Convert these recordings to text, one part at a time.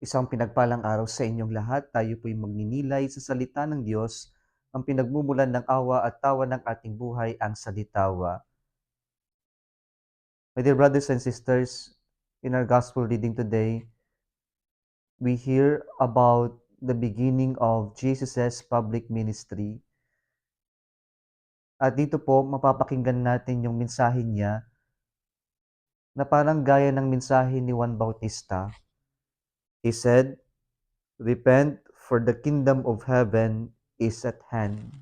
Isang pinagpalang araw sa inyong lahat. Tayo po'y magninilay sa salita ng Diyos, ang pinagmumulan ng awa at tawa ng ating buhay, ang salitawa. My dear brothers and sisters, in our gospel reading today, we hear about the beginning of Jesus' public ministry. At dito po, mapapakinggan natin yung mensahe niya na parang gaya ng mensahe ni Juan Bautista. He said, "Repent, for the kingdom of heaven is at hand."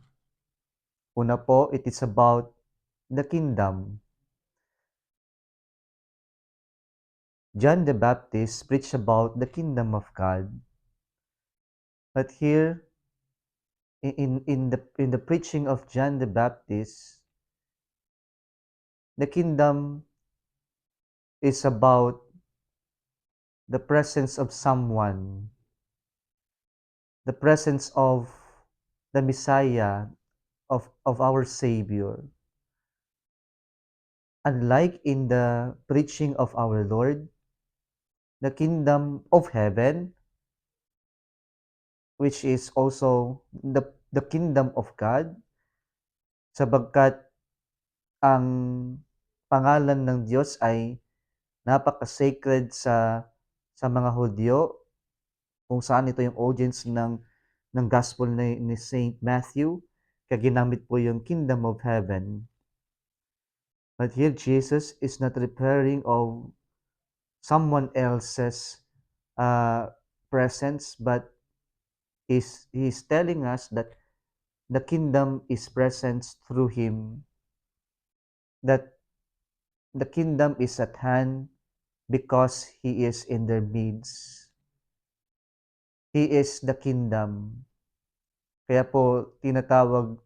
Una po, it is about the kingdom. John the Baptist preached about the kingdom of God. But here, in the preaching of John the Baptist, the kingdom is about the presence of someone, the presence of the Messiah, of our Savior. Unlike in the preaching of our Lord, the kingdom of heaven, which is also the kingdom of God, sabagkat ang pangalan ng Diyos ay napaka-sacred sa mga Hudyo, kung saan ito yung audience ng gospel ni Saint Matthew, kaya ginamit po yung kingdom of heaven. But here Jesus is not referring of someone else's presence, but he's telling us that the kingdom is present through him, that the kingdom is at hand because he is in their midst. He is the kingdom. Kaya po tinatawag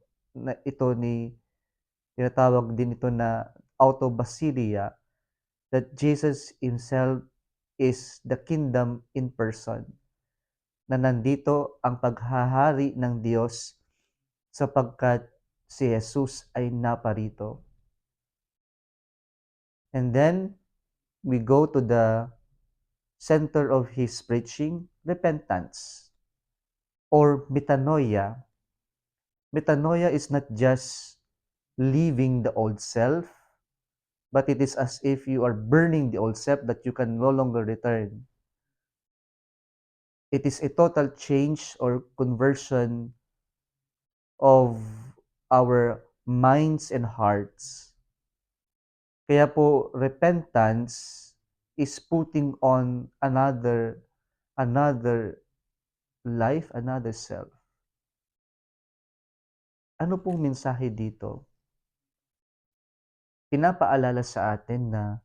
din ito na autobasilia, that Jesus himself is the kingdom in person. Na nandito ang paghahari ng Diyos sapagkat si Jesus ay naparito. And then we go to the center of his preaching, repentance or metanoia. Metanoia is not just leaving the old self, but it is as if you are burning the old self that you can no longer return. It is a total change or conversion of our minds and hearts. Kaya po, repentance is putting on another life, another self. Ano pong mensahe dito? Pinapaalala sa atin na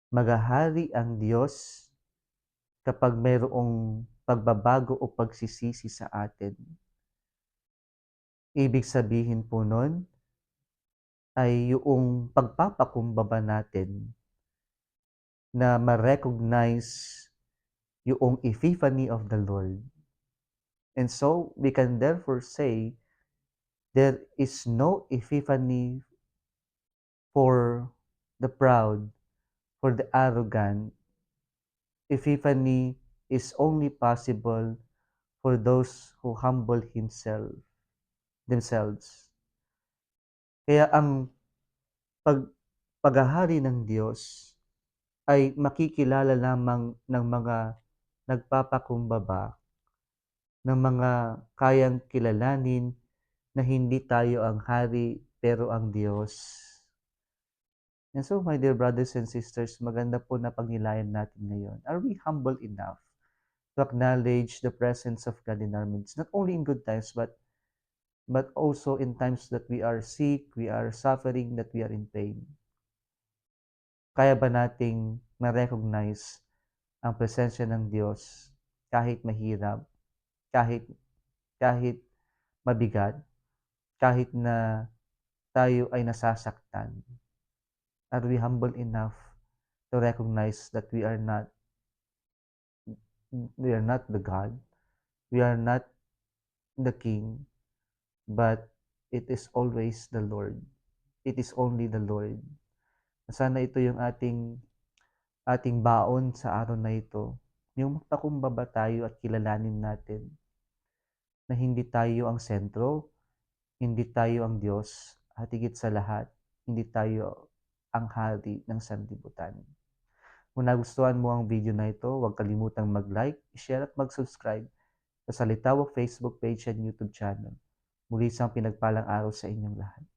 maghahari ang Diyos kapag mayroong pagbabago o pagsisisi sa atin. Ibig sabihin po nun ay yung pagpapakumbaba natin na ma-recognize yung epiphany of the Lord. And so, we can therefore say, there is no epiphany for the proud, for the arrogant. Epiphany is only possible for those who humble themselves. Kaya ang paghahari ng Diyos ay makikilala lamang ng mga nagpapakumbaba, ng mga kayang kilalanin na hindi tayo ang hari pero ang Diyos. And so, my dear brothers and sisters, maganda po na pagnilayan natin ngayon. Are we humble enough to acknowledge the presence of God in our midst? Not only in good times, but also in times that we are sick, we are suffering, that we are in pain. Kaya ba nating ma-recognize ang presensya ng Diyos kahit mahirap, kahit kahit mabigat, kahit na tayo ay nasasaktan? Are we humble enough to recognize that we are not the God, we are not the King, but it is always the Lord. It is only the Lord. Sana ito yung ating baon sa araw na ito. yung magpakumbaba tayo at kilalanin natin na hindi tayo ang sentro, hindi tayo ang Diyos, at higit sa lahat, hindi tayo ang hari ng sanlibutan. Kung nagustuhan mo ang video na ito, huwag kalimutang mag-like, share at mag-subscribe sa Salitawak Facebook page at YouTube channel. Muli isang pinagpalang araw sa inyong lahat.